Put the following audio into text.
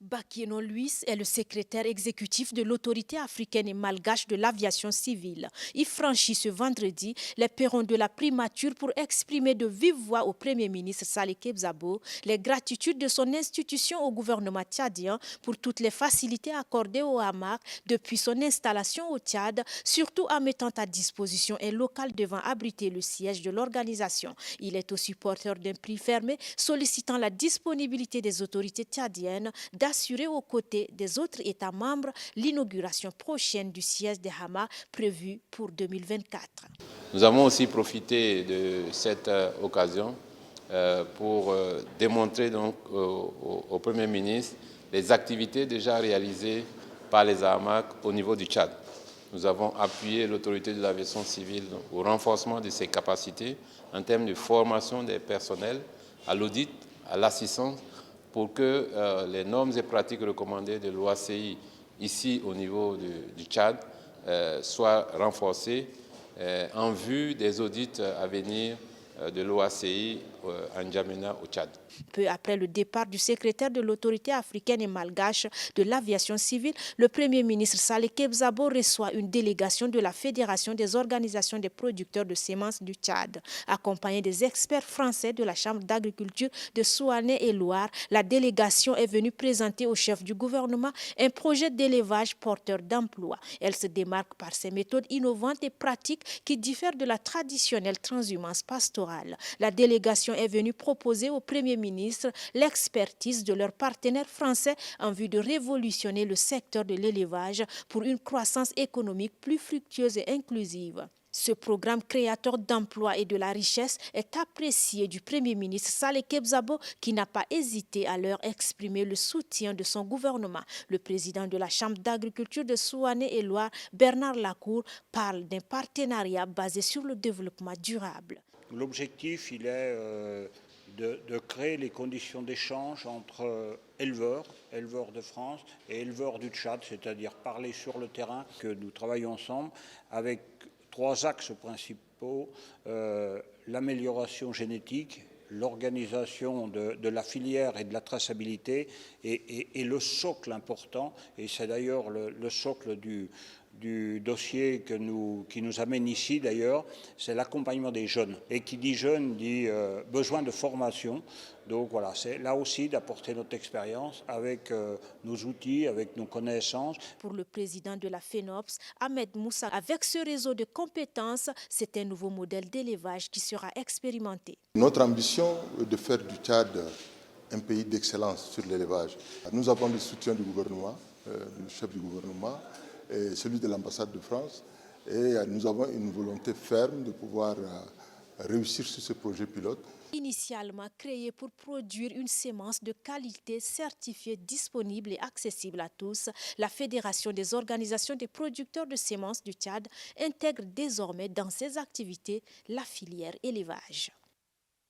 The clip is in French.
Bakienon Luis est le secrétaire exécutif de l'autorité africaine et malgache de l'aviation civile. Il franchit ce vendredi les perrons de la primature pour exprimer de vive voix au Premier ministre Saleh Kebzabo les gratitudes de son institution au gouvernement tchadien pour toutes les facilités accordées au hamac depuis son installation au Tchad, surtout en mettant à disposition un local devant abriter le siège de l'organisation. Il est aussi porteur d'un prix fermé sollicitant la disponibilité des autorités tchadiennes d'assurer aux côtés des autres États membres l'inauguration prochaine du siège des Hama prévue pour 2024. Nous avons aussi profité de cette occasion pour démontrer donc au Premier ministre les activités déjà réalisées par les AMAC au niveau du Tchad. Nous avons appuyé l'autorité de l'aviation civile au renforcement de ses capacités en termes de formation des personnels, à l'audit, à l'assistance, pour que les normes et pratiques recommandées de l'OACI ici au niveau du Tchad soient renforcées en vue des audits à venir de l'OACI en N'Djamena au Tchad. Peu après le départ du secrétaire de l'autorité africaine et malgache de l'aviation civile, le Premier ministre Saleh Kebzabo reçoit une délégation de la Fédération des organisations des producteurs de semences du Tchad. Accompagnée des experts français de la Chambre d'agriculture de Souané et Loire, la délégation est venue présenter au chef du gouvernement un projet d'élevage porteur d'emploi. Elle se démarque par ses méthodes innovantes et pratiques qui diffèrent de la traditionnelle transhumance pastorale. La délégation est venue proposer au Premier ministre l'expertise de leurs partenaires français en vue de révolutionner le secteur de l'élevage pour une croissance économique plus fructueuse et inclusive. Ce programme créateur d'emplois et de la richesse est apprécié du Premier ministre Saleh Kebzabo qui n'a pas hésité à leur exprimer le soutien de son gouvernement. Le président de la Chambre d'agriculture de Souané et Loire, Bernard Lacour, parle d'un partenariat basé sur le développement durable. L'objectif, il est de créer les conditions d'échange entre éleveurs de France et éleveurs du Tchad, c'est-à-dire parler sur le terrain, que nous travaillons ensemble avec 3 axes principaux, l'amélioration génétique, l'organisation de la filière et de la traçabilité et le socle important, et c'est d'ailleurs le socle du dossier qui nous amène ici d'ailleurs, c'est l'accompagnement des jeunes. Et qui dit jeunes dit besoin de formation. Donc voilà, c'est là aussi d'apporter notre expérience avec nos outils, avec nos connaissances. Pour le président de la FENOPS, Ahmed Moussa, avec ce réseau de compétences, c'est un nouveau modèle d'élevage qui sera expérimenté. Notre ambition est de faire du Tchad un pays d'excellence sur l'élevage. Nous avons le soutien du gouvernement, du chef du gouvernement, et celui de l'ambassade de France. Et nous avons une volonté ferme de pouvoir réussir sur ce projet pilote. Initialement créé pour produire une semence de qualité certifiée, disponible et accessible à tous, la Fédération des organisations des producteurs de semences du Tchad intègre désormais dans ses activités la filière élevage.